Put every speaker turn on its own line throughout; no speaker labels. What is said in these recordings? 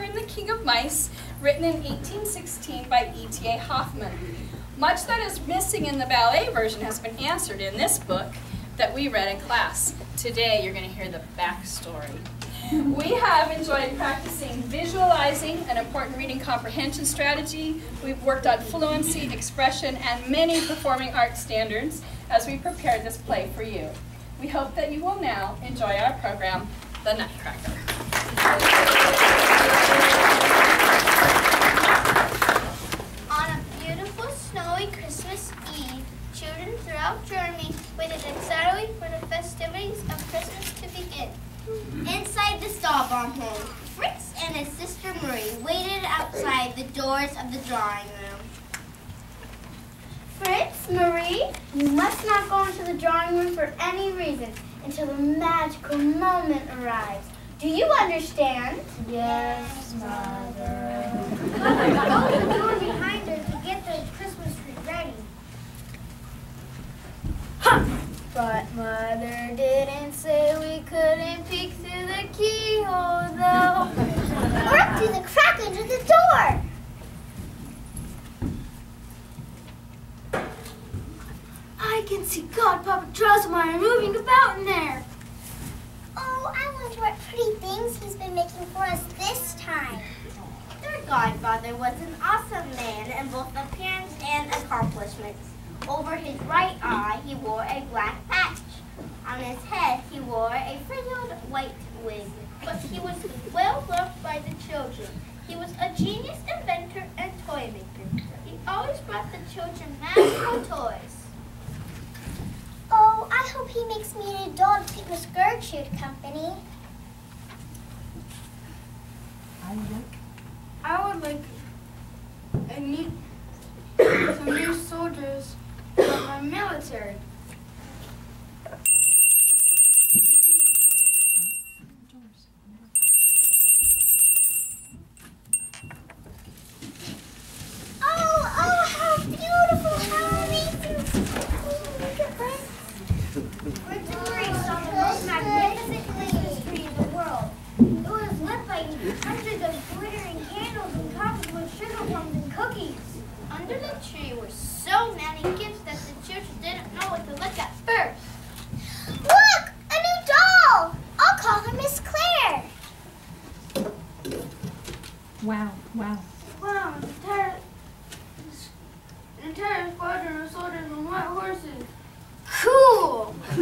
and the King of Mice, written in 1816 by E.T.A. Hoffmann. Much that is missing in the ballet version has been answered in this book that we read in class. Today you're going to hear the backstory. We have enjoyed practicing visualizing, an important reading comprehension strategy. We've worked on fluency, expression, and many performing arts standards as we prepared this play for you. We hope that you will now enjoy our program, The Nutcracker.
On a beautiful snowy Christmas Eve, children throughout Germany waited excitedly for the festivities of Christmas to begin. Inside the Stahlbaum home, Fritz and his sister Marie waited outside the doors of the drawing room.
Fritz, Marie, you must not go into the drawing room for any reason until the magical moment arrives. Do you understand?
Yes, Mother.
Mother, close the door behind her to get the Christmas tree ready.
Huh. But Mother didn't say we couldn't peek through the keyhole, though.
Work through the crack under the door.
I can see Godpapa Drosselmeyer moving about in there.
Oh, I wonder what pretty things he's been making for us this time.
Their godfather was an awesome man in both appearance and accomplishments. Over his right eye, he wore a black patch. On his head, he wore a frizzled white wig. But he was well loved by the children. He was a genius inventor and toy maker. He always brought the children magical toys.
Oh, I hope he makes me an adult to keep Miss Gertrude company.
I would like some new soldiers for my military.
Oh, how beautiful, how amazing. Look at this. Fritz and Marie saw the most magnificent Christmas tree in the world. It was lit by hundreds of glittering candles and covered with sugar plums and cookies.
Under the tree were so many gifts that the children didn't know what to look at first.
Look, a new doll. I'll call her Miss Claire.
Wow, wow.
Wow, an entire squadron of soldiers on white horses. Cool!
Oh,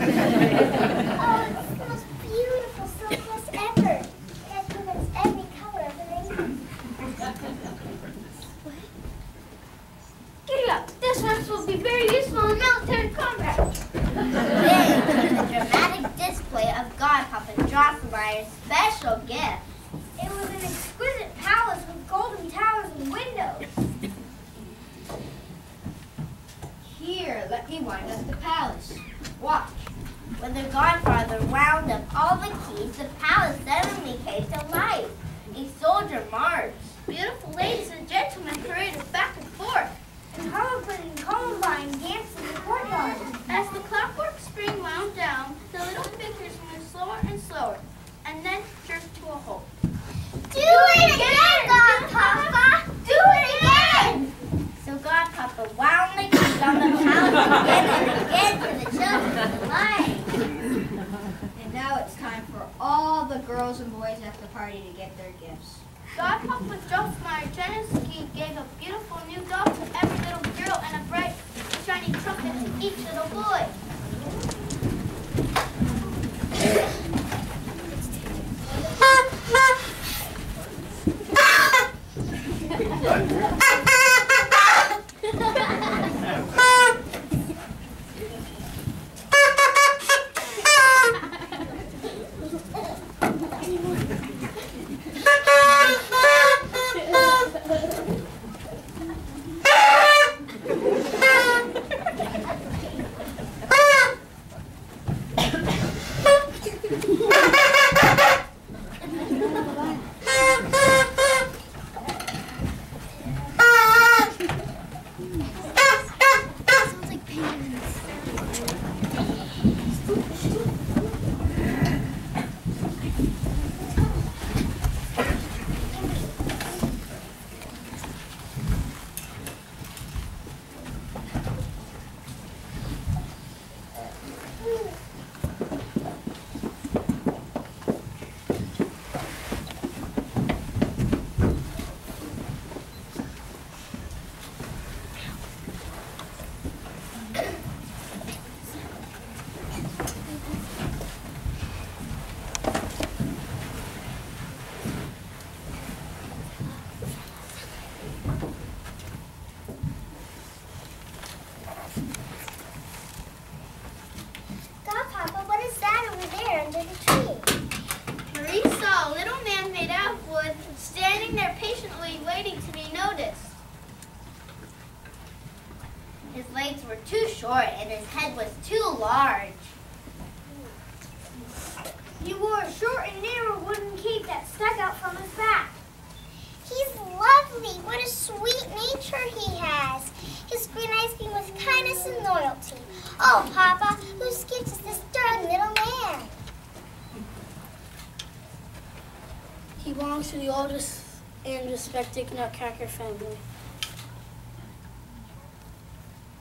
it's the most beautiful silk dress ever. It has ribbons every color of the rainbow.
Giddy up! This horse will be very useful in military combat.
Then came the dramatic display of Godpapa Drosselmeyer's special gift.
It was an exquisite palace with golden towers and windows.
Here, let me wind up the palace. Watch. When the godfather wound up all the keys, the palace suddenly came to life. A soldier marched. Beautiful ladies and gentlemen paraded back and forth.
And Harlequin and Columbine danced in the courtyard.
As the clockwork spring wound down, the little figures moved slower and slower, and then jerked to a halt.
Do it again, Godpapa! Do it again!
So Godpapa wound the keys on the palace again and again for the children's delight.
And now it's time for all the girls and boys at the party to get their gifts.
Godpapa Drosselmeyer generously gave a beautiful new doll to every little girl and a bright, shiny trumpet to each little boy. too short and his head was too large.
He wore a short and narrow wooden cape that stuck out from his back.
He's lovely. What a sweet nature he has. His green eyes beam with kindness and loyalty. Oh, Papa, whose gift is this darling little man?
He belongs to the oldest and respected Nutcracker family.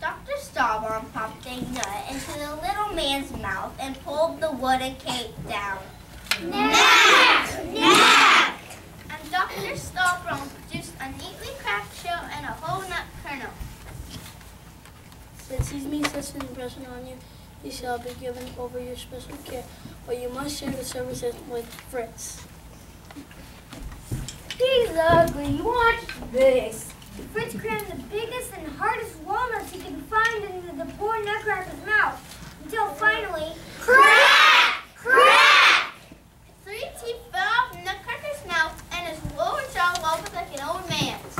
Dr. Starbomb popped a nut into the little man's mouth and pulled the wooden cape down.
Knack! Knack!
And Dr. Starbomb produced a neatly cracked shell and a whole nut kernel.
Since he's made such an impression on you, he shall be given over your special care, but you must share the services with Fritz.
He's ugly. Watch this. Fritz crammed the biggest and hardest walnuts he could find into the poor Nutcracker's mouth, until finally,
Crack! Crack!
3 teeth fell off Nutcracker's mouth and his lower jaw looked like an old man's.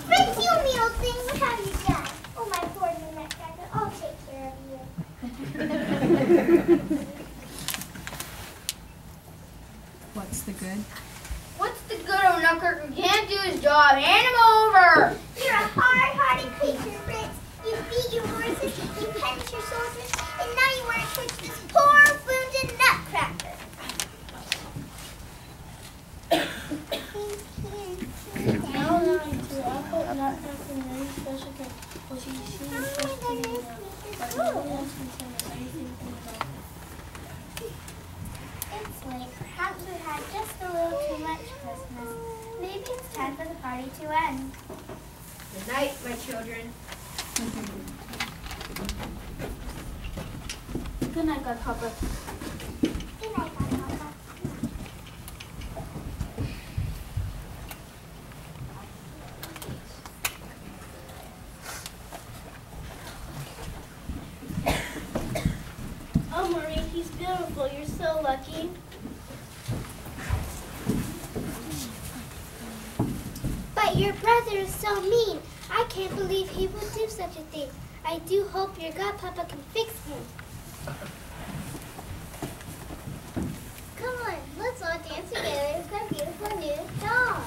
Fritz, you mean old thing, what have you done? Oh, my poor new Nutcracker, I'll take care of you.
What's the good?
What's the good of a Nutcracker who can't do his job? Hand him over!
You're a hard-hearted creature, Fritz. You beat your horses, you punish your soldiers, and now you want to catch this poor, wounded Nutcracker.
Now learn to offer Nutcracker very special care, for she is just to me now, but nobody else can tell me anything about her.
It's late. Perhaps we had just a little too much Christmas. Maybe it's time for the party to end.
Good night, my children.
Good night, Godpapa.
Good night, Godpapa.
oh, Marie, he's beautiful. You're so lucky.
But your brother is so mean. I can't believe he would do such a thing. I do hope your godpapa can fix him. Come on, let's all dance together with our beautiful new dog.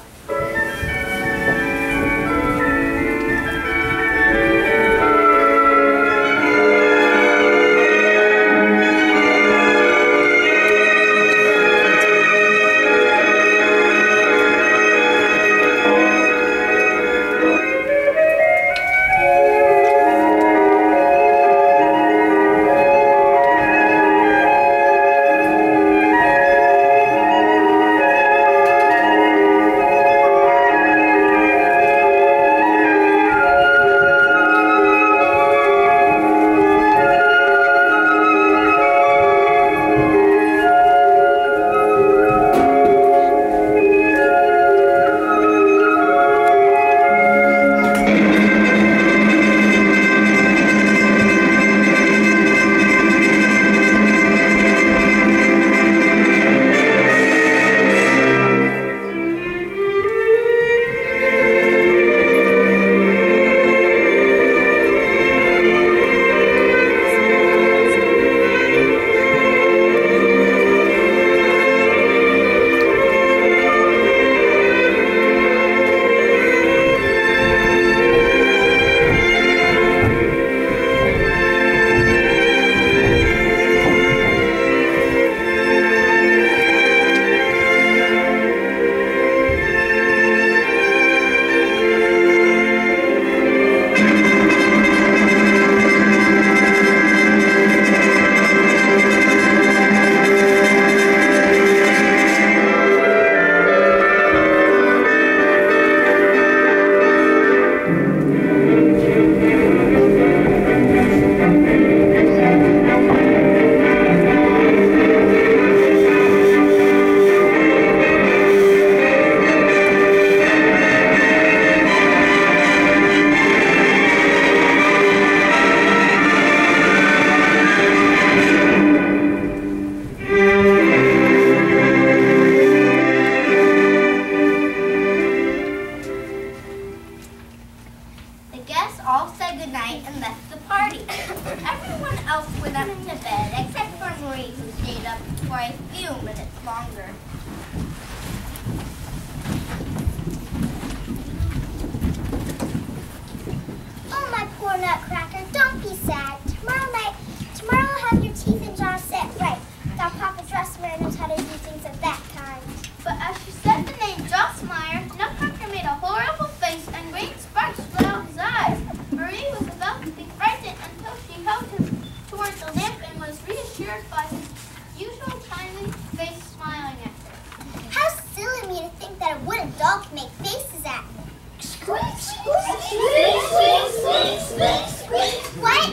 that a wooden doll can make faces at me.
Squeak, squeak, squeak, squeak, squeak, squeak, squeak.
What?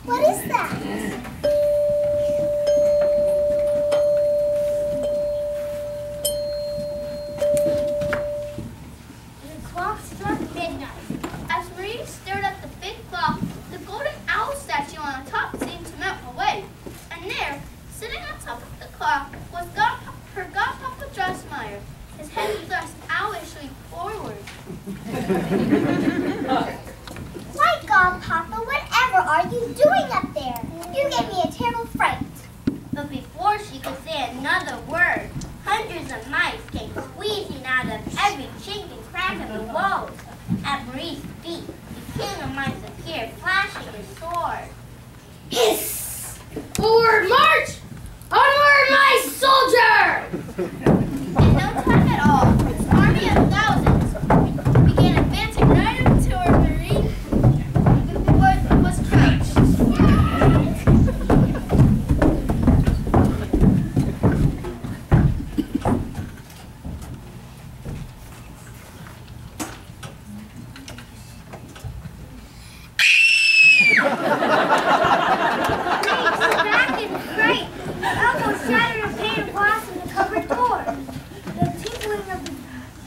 What is that?
The clock struck midnight. As Marie stared at the big clock, the golden owl statue on the top seemed to melt away. And there, sitting on top of the clock, was her godpapa Dressmeyer, his head thrust owlishly forward.
My God, Papa, whatever are you doing up there? You gave me a terrible fright.
But before she could say another word, hundreds of mice came squeezing out of every chink and crack of the walls. At Marie's feet, the king of mice appeared, flashing his sword.
Hiss! Forward march! Onward, my soldier!
In no time at all, this army of thousands began advancing right up to where Marie was crouched.
Back in fright, elbows shattered a pane of glass in the cupboard door. The tinkling of the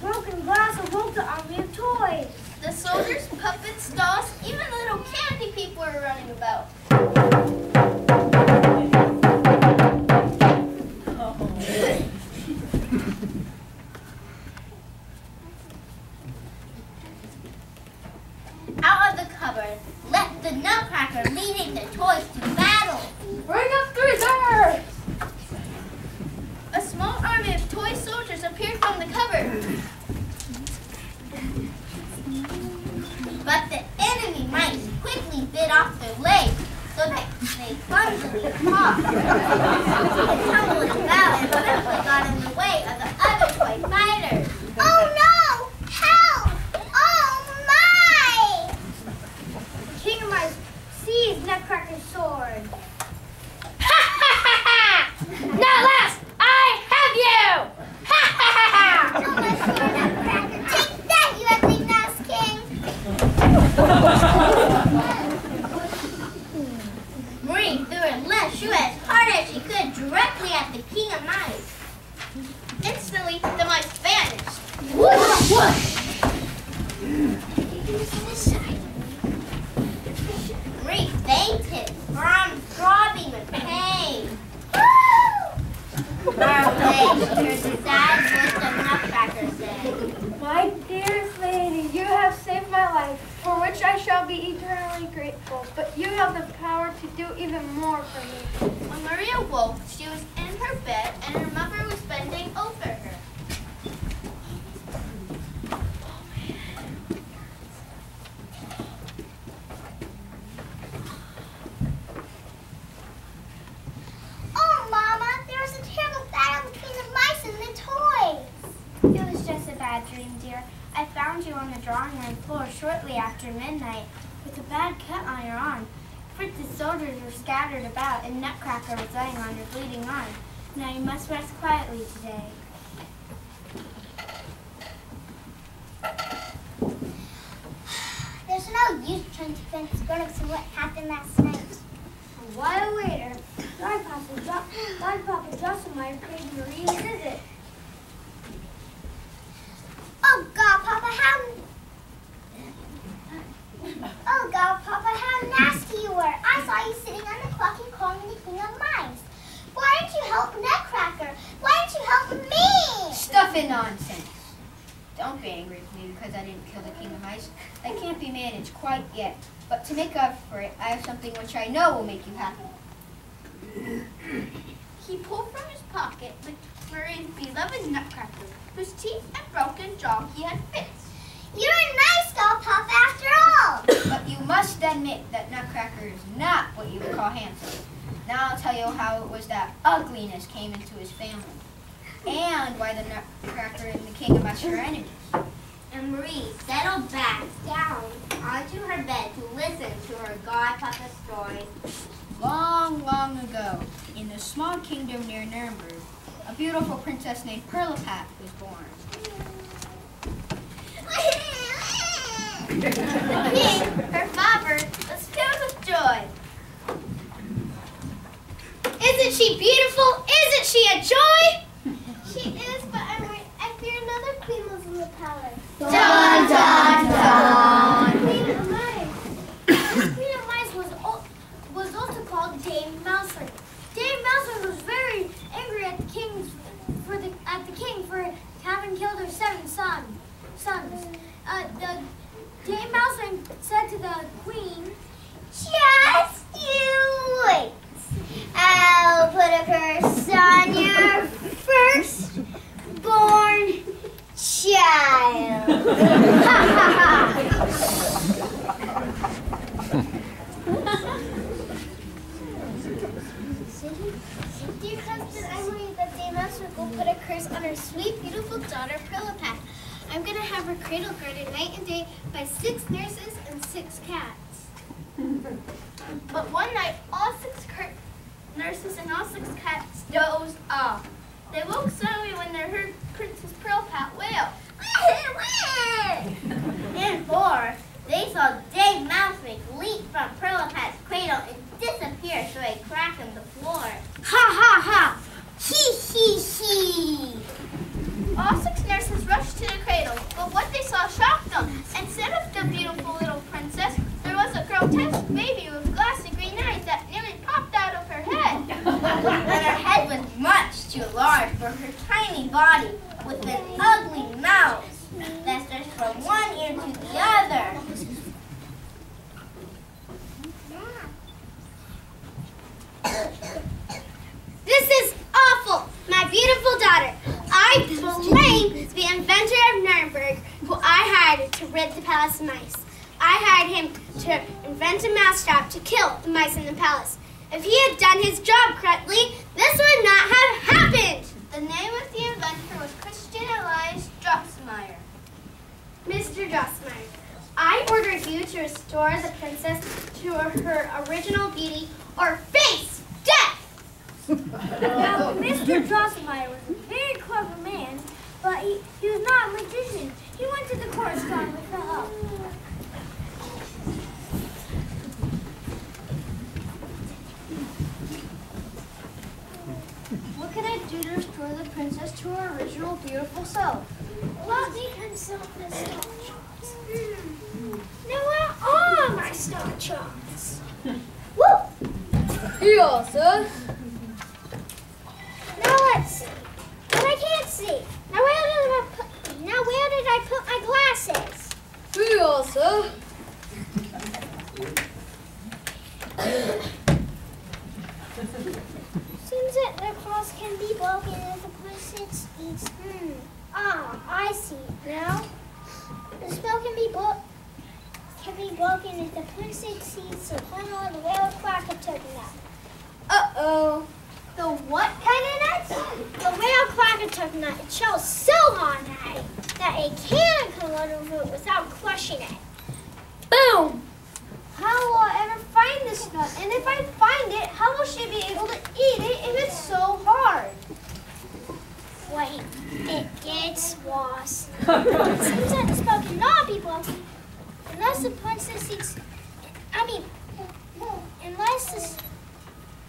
broken glass awoke the army of toys.
The soldiers, puppets, dolls, even little candy people were running about. Out of the cupboard leapt the Nutcracker, leading the toys to battle.
Bring up through there!
A small army of toy soldiers appeared from the cupboard. But the enemy mice quickly bit off their legs so that they clumsily hopped. They tumbled about and swiftly got in the way of the other toy fighters.
Oh no! Help! Oh my!
The king of mice seized Nutcracker's sword. Not last! I have you!
Oh my sword, Nutcracker! Take that, you ugly mouse king!
Marie threw her left shoe as hard as she could directly at the king of mice. Instantly, the mice vanished.
Whoosh, whoosh!
Marie fainted, her arms throbbing with pain. Far away, she heard the sad voice of Nutcracker say,
My dearest lady, you have saved my life, for which I shall be eternally grateful. But you have the power to do even more for me.
when Marie awoke, she was in her bed and her mother was bending over her.
Oh, Mama, there was a terrible battle between the mice and the toys.
It was just a bad dream, dear. I found you on the drawing room floor shortly after midnight with a bad cut on your arm. Fritz's soldiers were scattered about and Nutcracker was laying on your bleeding arm. Now you must rest quietly today.
There's no use trying to convince grown-ups of what happened last night.
A while later, Godpapa Dressmeyer paid Marie a visit.
Oh God, Papa, how nasty you were! I saw you sitting on the clock and calling me the king of mice. Why didn't you help Nutcracker? Why didn't you help me?
Stuff and nonsense. Don't be angry with me because I didn't kill the king of mice. That can't be managed quite yet. But to make up for it, I have something which I know will make you happy.
He pulled from his pocket Marie's beloved Nutcracker, whose teeth and broken jaw he had fixed.
You're a nice doll, Papa, after all.
But you must admit that Nutcracker is not what you would call handsome. Now I'll tell you how it was that ugliness came into his family, and why the Nutcracker and the king of mice are enemies.
And Marie settled back down onto her bed to listen to her godpapa's story.
Long, long ago, in the small kingdom near Nuremberg, a beautiful princess named Perlipat was born.
king, her father, was filled with joy.
Isn't she beautiful? Isn't she a joy?
She is, but I fear another queen lives in the palace.
Dun, dun, dun.
Queen Amise. Queen Amise was also called Dame Mouser. Dame Mouser was very angry at the king for having killed her 7 sons. The Dame Mouser said to the queen,
Just you wait. I'll put a curse on your firstborn child. Ha ha ha.
dear husband, I'm worried that Dame Mouser will put a curse on her sweet, beautiful daughter, Prillipet. I'm going to have her cradle guarded night and day by 6 nurses and 6 cats. But one night, all 6 nurses and all 6 cats dozed off. They woke suddenly when they heard Princess Prillipet wail. In horror, they saw Dame Mouser leap from Prillipet's cradle and disappear through a crack in the floor.
Ha ha ha. He he he.
All 6 nurses rushed to the cradle, but what they saw shocked them. Instead of the beautiful little princess, there was a grotesque baby with glassy green eyes that nearly popped out of her head.
And her head was much too large for her tiny body, with an ugly mouth that stretched from one ear to the other.
This is awful. My beautiful daughter. I blame the inventor of Nuremberg, who I hired to rid the palace of mice. I hired him to invent a mousetrap to kill the mice in the palace. If he had done his job correctly, this would not have happened.
The name of the inventor was Christian Elias Drossmeyer.
Mr. Drossmeyer, I ordered you to restore the princess to her original beauty or face death.
Now, Mr. Drossmeyer was a very clever man, but he was not a magician. He went to the correspondent with the help.
What can I do to restore the princess to her original beautiful self?
Let me consult the star charts. Now where are my star charts? Woo!
Here also.
Now let's see. But I can't see. Now where did I put my glasses?
Here also.
Seems that the cross can be broken if the person speaks. Ah, I see. Now the spell can be broken if the person sees the corner of the whale cracker turkey nut.
Uh-oh.
The what kind of nut? The whale cracker turkey nut. It shells so hard that a cannon can run over it without crushing it. Boom!
How will I ever find this nut? And if I find it, how will she be able to eat it if it's so hard?
Wait, it gets worse. It seems that the spell cannot be broken unless the princess eats.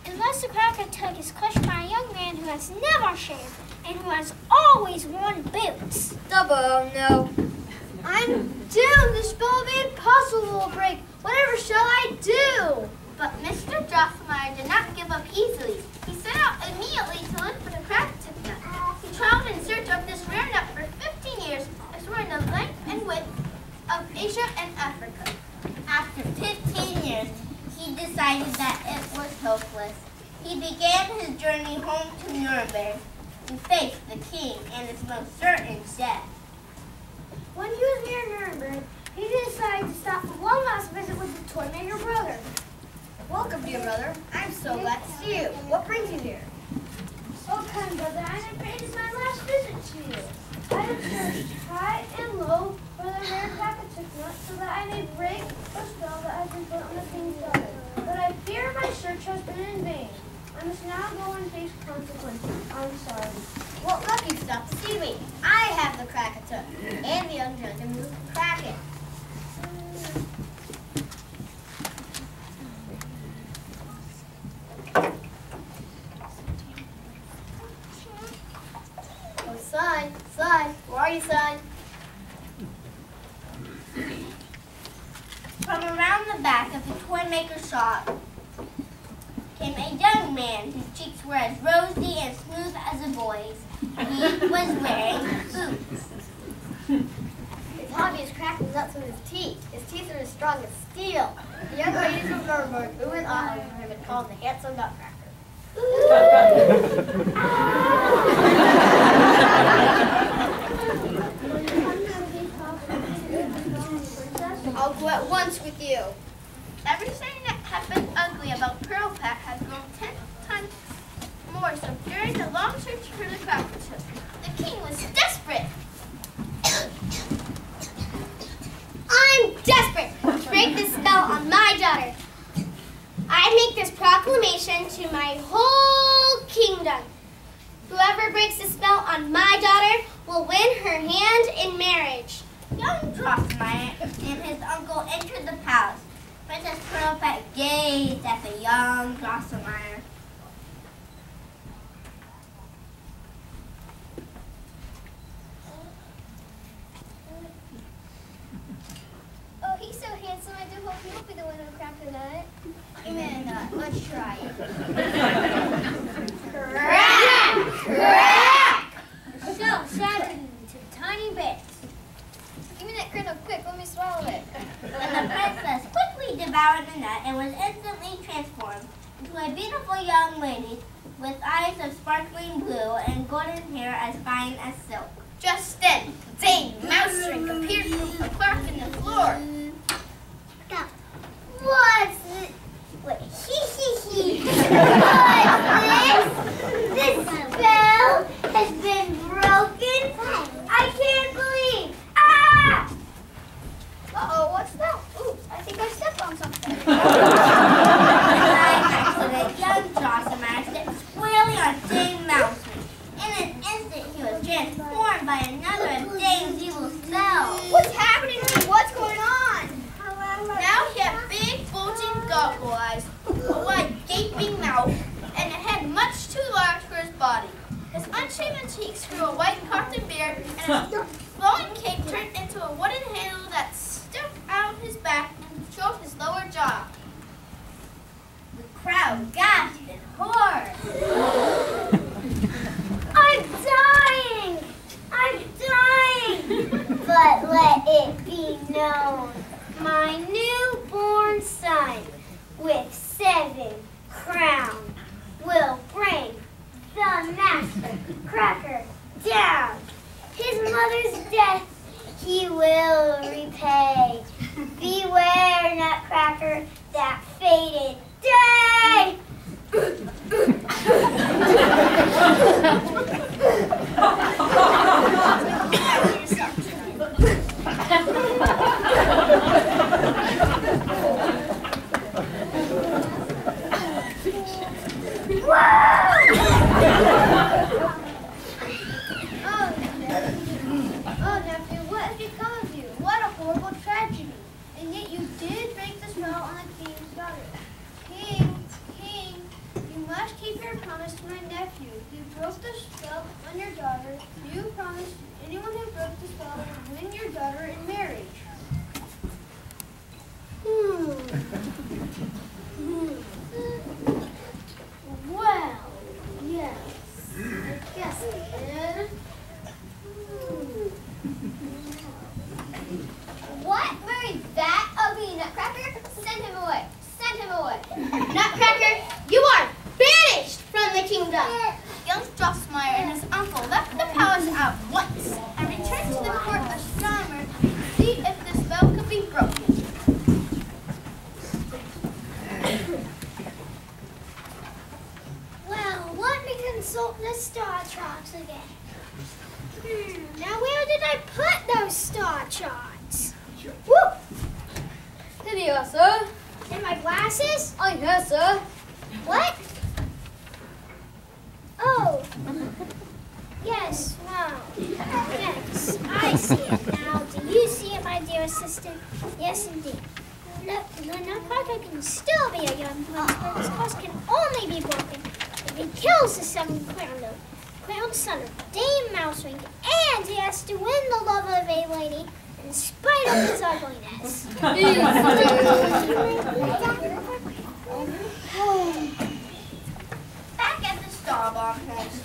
Unless the cracker tug is crushed by a young man who has never shaved and who has always worn boots.
Double, no.
I'm doomed. The spell will be impossible to break. Whatever shall I do?
But Mr. Drossmeyer did not give up easily. He set out immediately to look for the cracked nut. He traveled in search of this rare nut for 15 years, exploring the length and width of Asia and Africa.
After 15 years, he decided that it was hopeless. He began his journey home to Nuremberg to face the king and his most certain death.
When he was near Nuremberg, he decided to stop for one last visit with his toy maker brother.
Welcome, dear brother. I'm so glad to see you. What brings you here?
Oh, kind brother, I have paid my last visit to you. I have searched high and low for the rare crackatuck nut so that I may break the spell that has been put on the king's daughter. But I fear my search has been in vain. I must now go and face consequences. I'm sorry.
What luck you stopped to see me? I have the crackatuck and the young gentleman who can crack it. From the back of the toy maker's shop came a young man whose cheeks were as rosy and smooth as a boy's. He was wearing boots.
His hobby is cracking nuts with his teeth. His teeth are as strong as steel. The young ladies of Nuremberg ooh and ah over him and called him the handsome Nutcracker.
I'll go at once with you.
Everything that had been ugly about Pearl Pet had grown 10 times more, so during the long search for the cracker the king was desperate.
I'm desperate to break this spell on my daughter. I make this proclamation to my whole kingdom. Whoever breaks the spell on my daughter will win her hand in marriage.
Young Drosselmeyer and his uncle entered the palace. Princess Pearl Pet gazed at the young Drosselmeyer.
Oh, he's so handsome. I do hope he won't be the one who cracked the nut.
Give me a nut. Let's try it.
Crack! Crack!
So shattered into tiny bits. Give me that kernel quick. Let me swallow it.
And the princess quickly devoured the nut and was instantly transformed into a beautiful young lady with eyes of sparkling blue and golden hair as fine as silk.
Just then, Dame Mouserink appeared from a crack in the floor.
What's this? Wait, hee. What's this? This spell has been broken. I can't believe. Ah!
Uh-oh, what's that? Oops, I think I stepped on something.
By accident, young Drosselmeyer stepped squarely on Dame Mouserink. In an instant, he was transformed by another of Dame's evil spells.
What's happening to me? What's going on? Now he had big, bulging goggle eyes, a wide, gaping mouth, and a head much too large for his body. His unshaven cheeks grew a white cotton beard, and his flowing cape turned into a wooden handle that stuck out his back and showed his lower jaw.
The crowd gasped in horror.
I'm dying. But let it be known, my newborn son with 7 crowns will bring the master cracker down. His mother's death he will repay. Beware, Nutcracker, that fated day.
Oh, nephew, what has become of you? What a horrible tragedy. And yet you did break the spell on the king's daughter. King, you must keep your promise to my nephew. You broke the spell on your daughter. You promised anyone who broke the spell would win your daughter in marriage.
Well, yes, I guess I did.
What? Marry that ugly Nutcracker? Send him away. Send him away. Nutcracker, you are banished from the kingdom.
Young Drosselmeyer and his uncle left the palace at once and returned to the court astronomer to see if the spell could be broken.
Well, let me consult the star charts again. Now where did I put those star charts? Whoop!
Here, sir.
In my glasses?
Oh, yes, sir.
What? Oh. Yes, wow. Yes, I see it now. Do you see it, my dear assistant? Yes, indeed. Look, the Nutcracker can still be a young prince, but his curse can only be broken if he kills the 7th crowned son of Dame Mouserink, and he has to win the love of a lady in spite It's ugliness.
Back at the Starbomb house,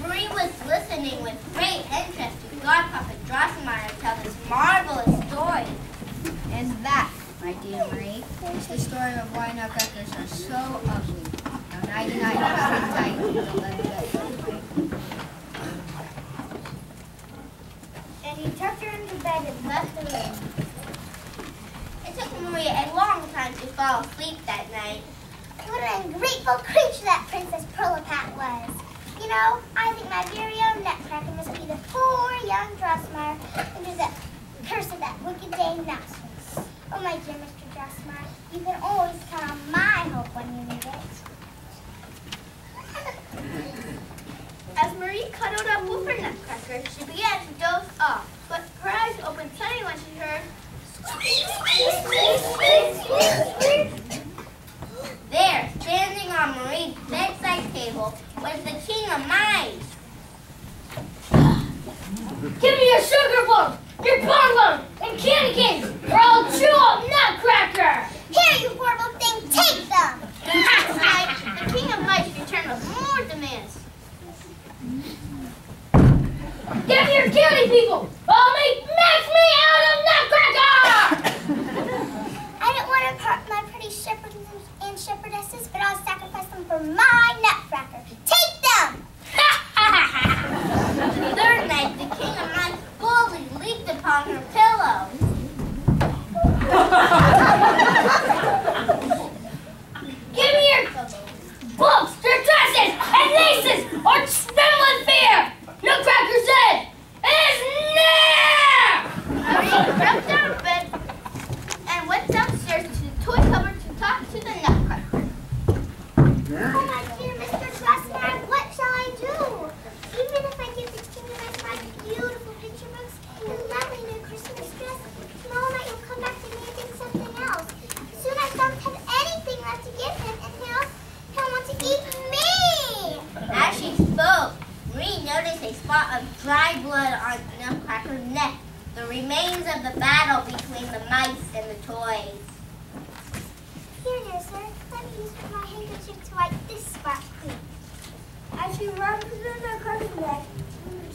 Marie was listening with great interest to Godpapa Drosselmeyer tell this marvelous story.
And that, my dear Marie, is the story of why nutcrackers are so ugly. Now, nighty-night, sleep tight, don't let it get away.
And he tucked her into bed and left the room.
It took Marie a long time to fall asleep that night.
What an ungrateful creature that Princess Perlipat was. You know, I think my very own Nutcracker must be the poor young Drosselmeyer under the curse of that wicked Dame Nutcracker. Oh, my dear Mr. Drosselmeyer, you can always count on my help when you need it.
As Marie cuddled up with her Nutcracker, she began to doze off, but her eyes opened suddenly when she heard
There, standing on Marie's bedside table, was the King of Mice.
Give me your sugar plum, your bonbon, and candy canes, or I'll chew up Nutcracker!
Here, you horrible thing, take them!
That night, the King of Mice returned with more demands.
Give me your candy, people! Max me out of Nutcracker!
I don't want to part my pretty shepherds and shepherdesses, but I'll sacrifice them for my Nutcracker. Take them!
The third night, the King of Mice boldly leaped upon her pillow.
Give me your books, your dresses, and laces, or tremble in fear! Nutcracker said, is near!
Marie jumped out of bed and went downstairs to the toy cupboard to talk to the Nutcracker.
Oh, my dear Mr. Drosselmeyer, what shall I do? Even if I give the King of Mice my beautiful picture books and lovely new Christmas dress, tomorrow night he'll come back to me and think something else. Soon I don't have anything left to give him, and he'll want to eat me!
As she spoke, Marie noticed a spot of dry blood on Nutcracker's neck, the remains of the battle between the mice and the toys.
Here, sir. Let me use my handkerchief to wipe this spot clean.
As she rubbed the Nutcracker's neck,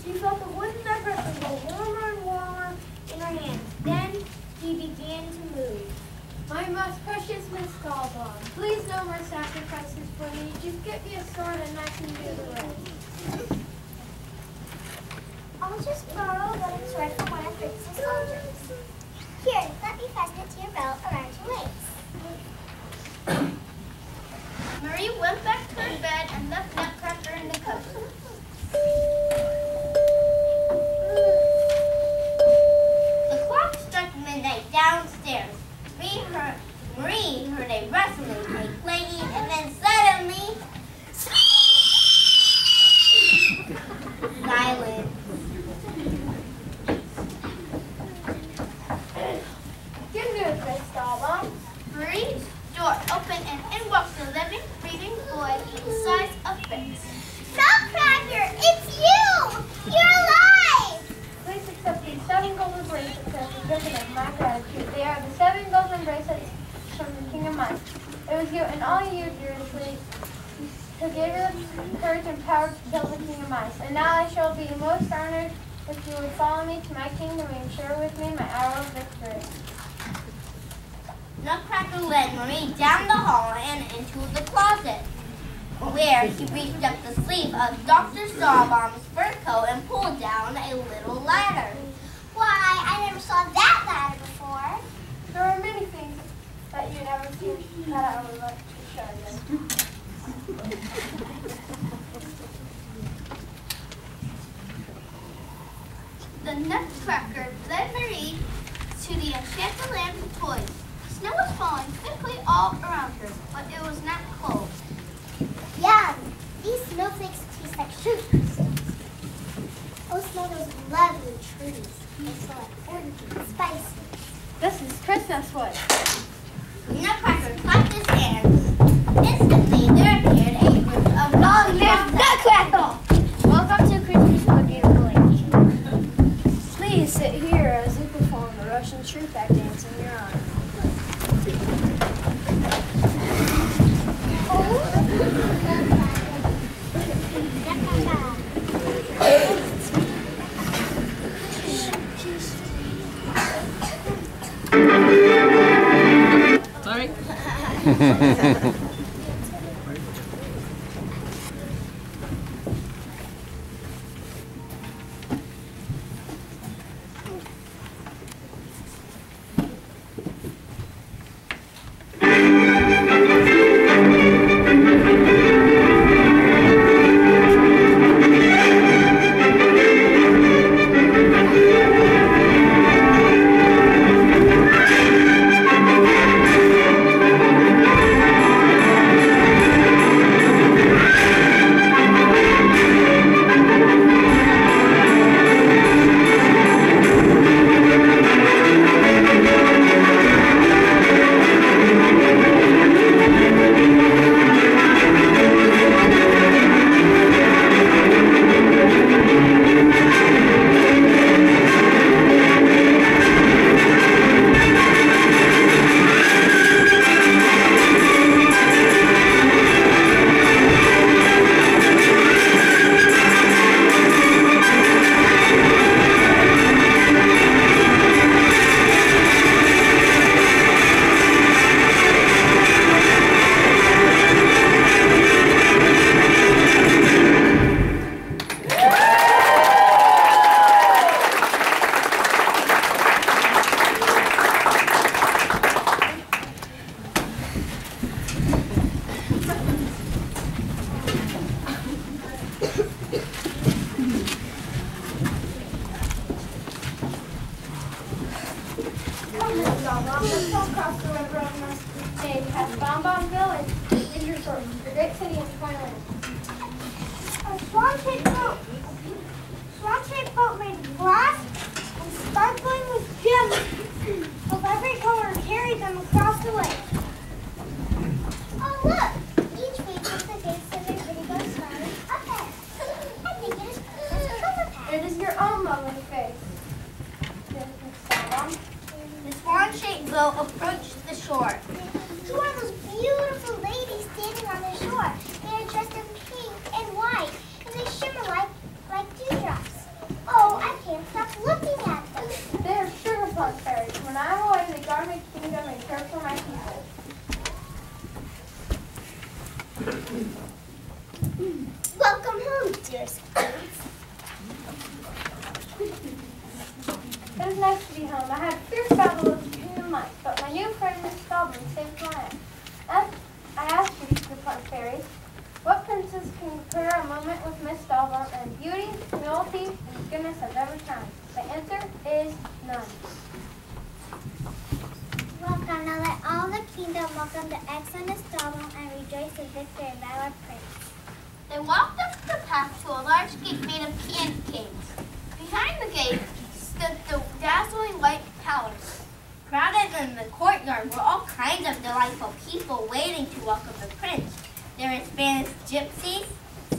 she felt the wooden Nutcracker go warmer and warmer in her hands. Then he began to move. My most precious Miss Starbomb, please no more sacrifices for me. Just get me a sword and I can do the rest.
I'll just borrow a wooden sword from one of Fritz's soldiers. Here, let me fasten it to your belt around your waist.
Marie went back to her bed and left Nutcracker in the cupboard.
The clock struck midnight downstairs. Marie heard a rustling, a clanging, and then suddenly, silence.
Good news, Miss Starbomb. Marie's door opened and in walked the living, breathing boy the size of Fritz.
Nutcracker, it's you! You're alive!
Please accept these 7 golden bracelets as a token of my gratitude. They are the 7 golden bracelets from the King of Mice. It was you and all you, dearest Lee, who gave us courage and power to kill the King of Mice. And now I shall be most honored if you would follow me to my kingdom and share with me my hour of victory.
Nutcracker led Marie down the hall and into the closet, where he reached up the sleeve of Dr. Starbomb's fur coat and pulled down a little ladder.
Why, I never saw that ladder before.
There are many things that you never seen that I would like to show you. The Nutcracker led Marie to the enchanted land of toys. Snow was falling quickly all around her, but it was not cold.
Yum! These snowflakes taste like sugar crystals. Oh, smell those lovely trees. They smell like orange and spicy.
This is Christmas wood.
Nutcracker clapped his hands. Instantly, there appeared a group of
Nutcracker! Welcome to Christmas wood, beautiful lady. Please sit here as you perform the rush Russian troop that dance in your honor.
Sorry.
Let's go across the river on the stage past Bon Village, Ninja Resort, the great city of Twilight.
A swan-shaped boat made of glass and sparkling with gems of every color carried them across the lake.
Oh, look! Each week is the day so there's pretty ghost flowers up there. I think it is Cover Path.
It is your own lovely face.
The swan-shaped boat approached the shore.
Who are those beautiful ladies standing on the shore? They are dressed in pink and white, and they shimmer like dewdrops. Oh, I can't stop looking at them.
They are sugar plum fairies. When I am away, they guard my kingdom and care for my people.
Welcome home, dearest queens.
It is nice to be home. I had a fierce battle with the king and mice, but my new friend Miss Goblin saved my life. I asked you, sugar plum fairies, what princess can compare a moment with Miss Goblin in beauty, humility, and goodness of every kind? The answer is none.
Welcome, now let all the kingdom welcome the excellent Miss Goblin and rejoice in victory of our prince.
They walked up the path to a large gate made of pancakes. Behind the gate stood the dazzling white palace. Crowded in the courtyard were all kinds of delightful people waiting to welcome the prince. There were Spanish gypsies,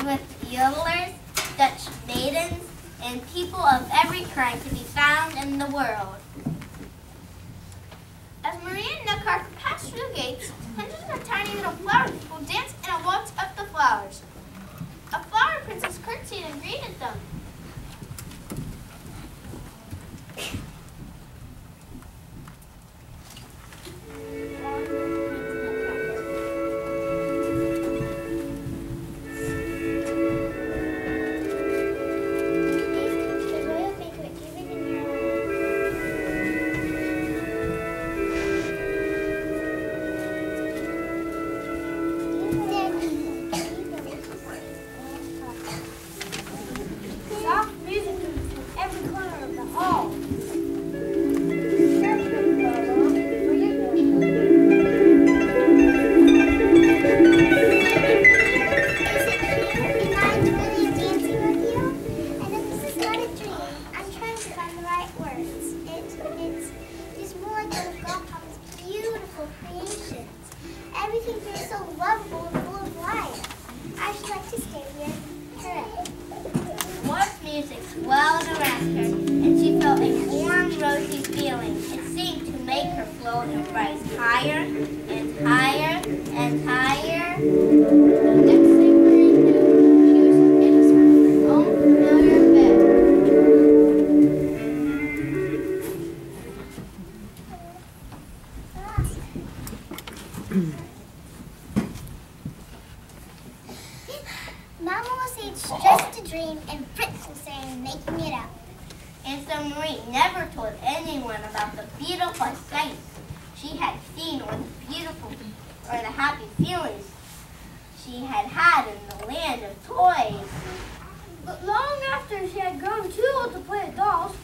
swift yodelers, Dutch maidens, and people of every kind to be found in the world. As Maria and Nutcracker passed through the gates, hundreds of tiny little flower people danced in a waltz up the flowers. A flower princess curtsied and greeted them.
The royal banquet given in your honor.
go and rise higher and higher and higher. The next thing Marie knew, she was in her own familiar bed.
Mama will say it's just a dream, and Fritz will say I'm making it up.
And so Marie never told anyone about the beautiful sights she had seen or the happy feelings she had had in the land of toys.
But long after she had grown too old to play with dolls,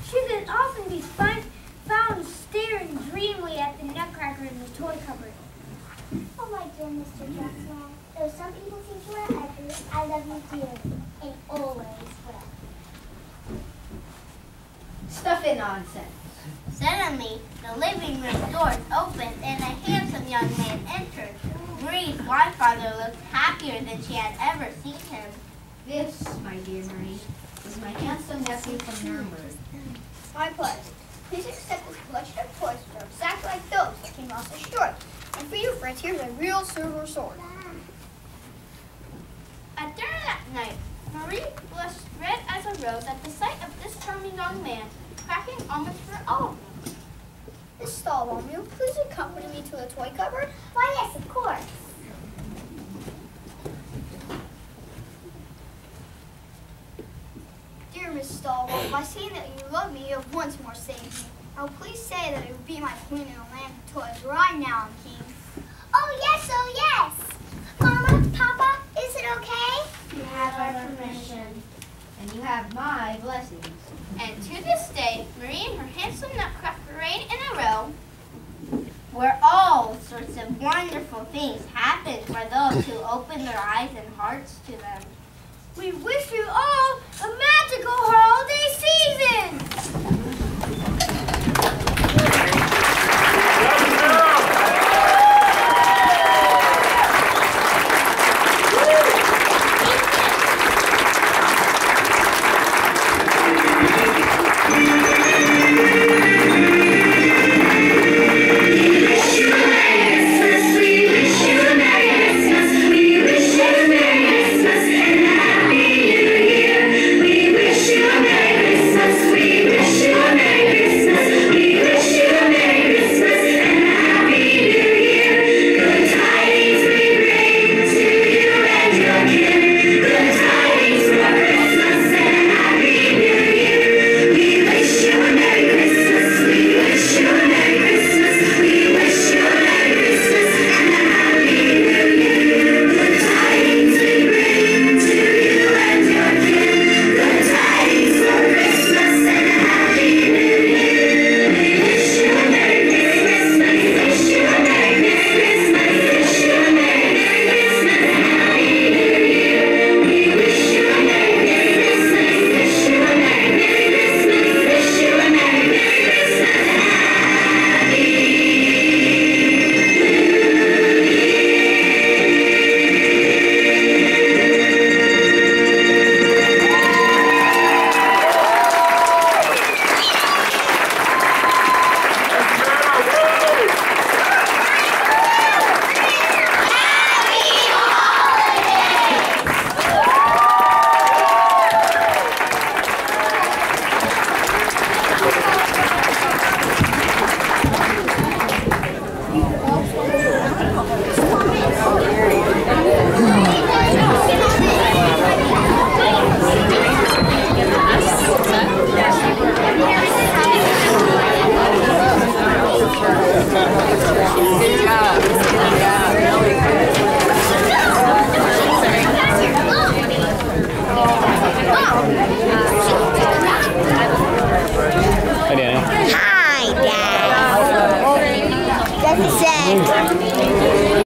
she could often be found staring dreamily at the Nutcracker in the toy cupboard.
Oh my dear Mr. Jackson, though some people think you are ugly, I love you dearly, and always will.
Stuff it nonsense.
Suddenly, the living room doors opened and a handsome young man entered. Marie's godfather looked happier than she had ever seen him.
This, my dear Marie, is my handsome nephew from Nuremberg.
My pleasure. Please accept this collection of toys that are exactly like those that came off the shore. And for you, Fritz, here's a real silver sword.
At dinner that night, Marie blushed red as a rose at the sight of this charming young man, cracking almost for all of them.
Miss Stahlbaum, will you please accompany me to the toy cupboard?
Why, yes, of course.
Dear Miss Stahlbaum, by saying that you love me, you have once more saved me. Now please say that it would be my queen in a land of toys where I now am king.
Oh, yes. Mama, Papa, is it okay?
You have our permission.
And you have my blessings.
And to this day, Marie and her handsome Nutcracker reign in a row, where all sorts of wonderful things happen for those who open their eyes and hearts to them.
We wish you all a magical holiday season!